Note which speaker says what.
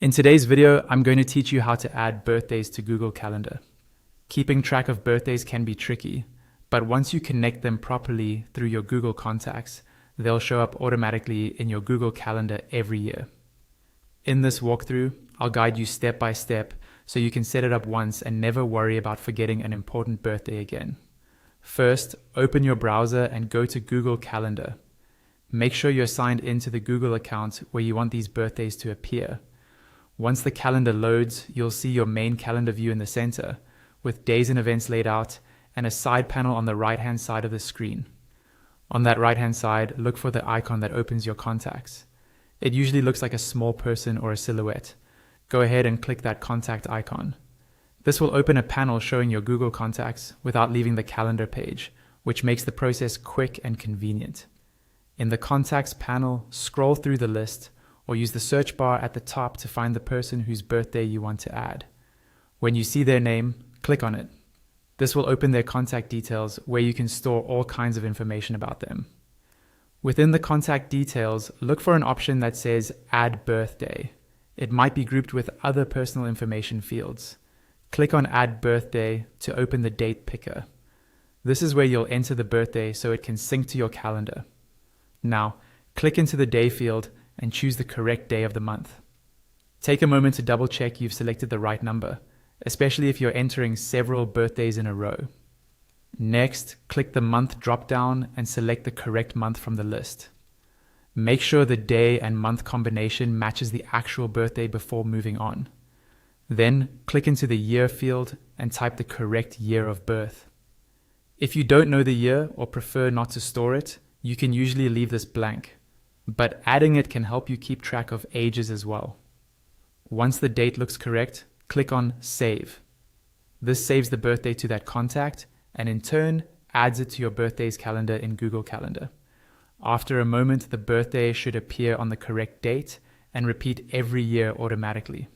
Speaker 1: In today's video, I'm going to teach you how to add birthdays to Google Calendar. Keeping track of birthdays can be tricky, but once you connect them properly through your Google Contacts, they'll show up automatically in your Google Calendar every year. In this walkthrough, I'll guide you step by step so you can set it up once and never worry about forgetting an important birthday again. First, open your browser and go to Google Calendar. Make sure you're signed into the Google account where you want these birthdays to appear. Once the calendar loads, you'll see your main calendar view in the center, with days and events laid out, and a side panel on the right-hand side of the screen. On that right-hand side, look for the icon that opens your contacts. It usually looks like a small person or a silhouette. Go ahead and click that contact icon. This will open a panel showing your Google Contacts without leaving the calendar page, which makes the process quick and convenient. In the Contacts panel, scroll through the list, or use the search bar at the top to find the person whose birthday you want to add. When you see their name, click on it. This will open their contact details where you can store all kinds of information about them. Within the contact details, look for an option that says Add Birthday. It might be grouped with other personal information fields. Click on Add Birthday to open the date picker. This is where you'll enter the birthday so it can sync to your calendar. Now, click into the day field and choose the correct day of the month. Take a moment to double check you've selected the right number, especially if you're entering several birthdays in a row. Next, click the month drop-down and select the correct month from the list. Make sure the day and month combination matches the actual birthday before moving on. Then, click into the year field and type the correct year of birth. If you don't know the year or prefer not to store it, you can usually leave this blank, but adding it can help you keep track of ages as well. Once the date looks correct, click on Save. This saves the birthday to that contact and in turn adds it to your birthdays calendar in Google Calendar. After a moment, the birthday should appear on the correct date and repeat every year automatically.